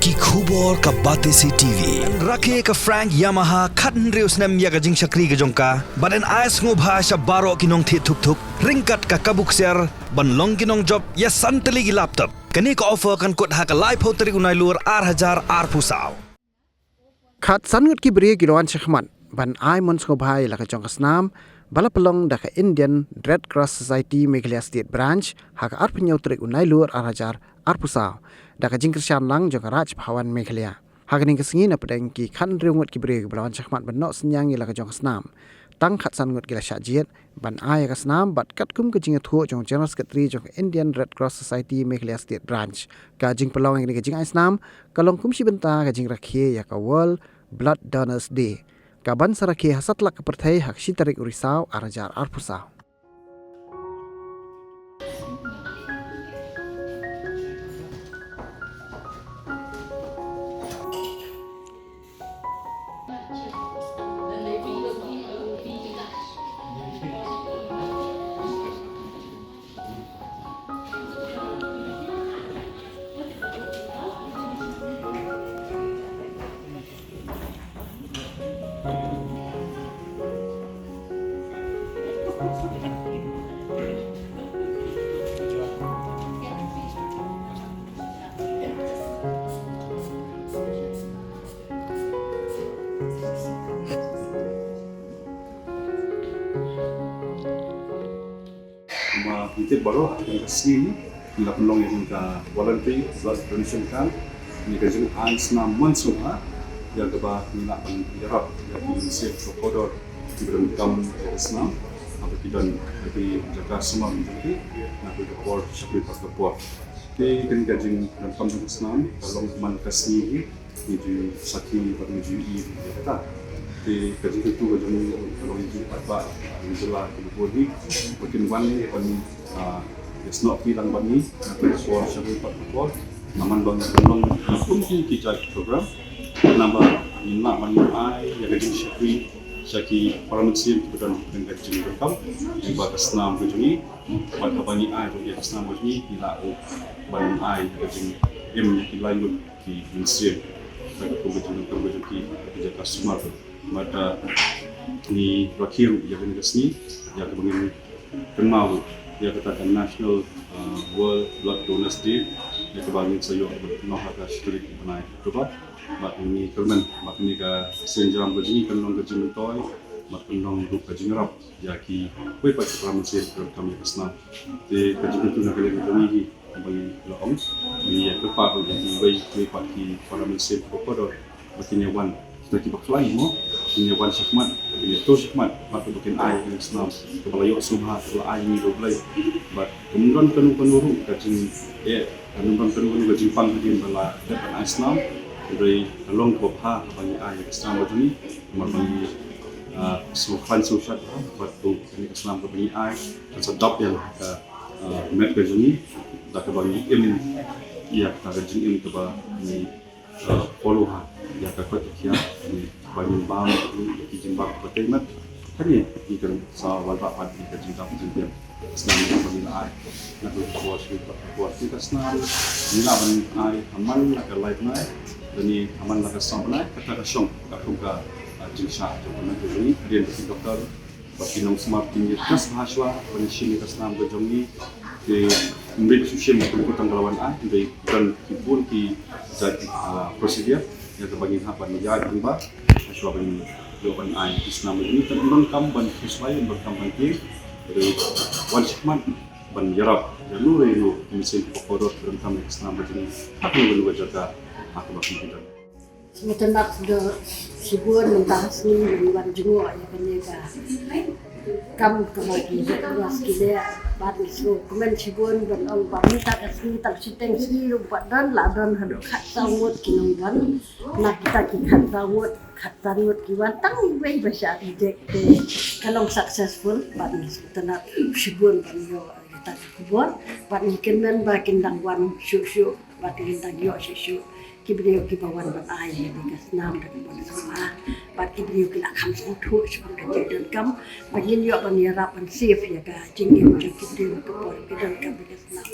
ki khubor ka bate si TV rakhe ka Frank Yamaha khatn reus nam ya ga jing shakri ga jongka baden ais ngo bhasha baro kinong thi thuk thuk ringkat ka kabuk ser ban long kinong job ya santali gi laptop kani ka offer kan kot ha ka live hoteri unai lur 8000 ar pusau khat sanut ki bri giloan shkhman ban ai mon sko bhai la ka jong snam balapalong da ka Indian Red Cross Society Meghalaya State Branch ha ka ar pnyau trek unai lur 8000 ar pusau da ka jing krisyan lang jong raj bhawan Meghalaya ha ka ning ka singi na pedeng ki khan reungot ki bri giloan shkhman ban no senyang la ka jong snam tang khat sanut gila shajiet ban ai ka snam bat kat kum ka jing thu jong general secretary jong Indian Red Cross Society Meghalaya State Branch ka jing pelong ni ka jing ai snam kalong kum si benta ka jing rakhe ya ka World Blood Donors Day kaban sarakhe hasatlak perthai hak sitarik urisau arajar arpusau Kita baru yang kesini bila pelong yang kita voluntary blood donation camp ni kerja ansna mansuha yang keba nak penjarap yang diisi prokodor di dalam kam Islam apa kita lebih jaga semua menjadi nak berkuat seperti berkuat di kerja dalam kam Islam kalau man kesini itu sakit pada menjadi kata di kerja itu kerja kalau itu apa menjelah kemudian mungkin wanita pun it's not bilang bani for several part naman bang belum mungkin kita program nama ina bani ai ya gaji syaki parliamentary kebetulan dengan gaji rekam di batas 6 Juni pada bani ai di batas 6 Juni ila bani ai gaji yang lain di Indonesia kebetulan ki kerja semua pada ni rakir yang ini kesini yang begini kenal yang katakan National World Blood Donors Day yang kebanyakan saya berkenal harga historik menaik betul mak ini kerman mak ini ke senjam begini kenong ke jimentoy mak kenong grup ke jingrap yaki kue pak pramusia kami kesna di kajian itu nak kalian kami bagi laom ini yang kepak jadi kue pak di pramusia prokodor makin yawan kita baklai mo ini wan syakmat ini to syakmat matu bikin ai yang senam kepala yo subha kepala ai ni do play but kemudian penurun kajing kemudian penurun kajing pang kajing bala depan Islam dari long bopha bagi ai yang senam begini bagi sufan susat waktu ini Islam bagi ai dan sedap yang met kajing dak bagi emin ya kajing ini keba ni follow ya kakak kia ni banyak bang di jimbang pertemat tadi ikan sawal bapak di jimbang jimbang senang bagi ai nak buat kita senang nila bagi ai aman nak live naik dan ni aman nak song naik kata kasong tak buka jinsha tu mana tu ni dia di doktor bagi nong smart tinggi kas mahasiswa pensiun kita senang berjongi di memberi susi untuk tanggalan ai dari dan pun di jadi prosedur yang terbagi hapan menjadi riba asal bagi jawapan ai Islam ini terurun kam ban sesuai berkam banting dari wan syakman ban yarab jalur itu mesin prokodor berkam Islam begini apa yang perlu jaga aku bagi kita sementara sudah sibuan mentahas ni wan jenguk ya penjaga kam kembali jelas kita baru so kemen sibuan dan orang minta kasih tak siteng sini lupa dan ladan hadok kat sawut kinongwan nak kita kat sawut kiwan tang way bahasa ide kalau successful baru setelah sibuan baru kita kubur baru kemen bakin dangwan syuk bakin dang yo syuk kibrio kibawan batai di kasnam dan boleh semua bat kibrio kila kam sutu sebagai dan kam bagin yo ban yara ban safe ya ga jingin je kibrio to boleh dan kam di kasnam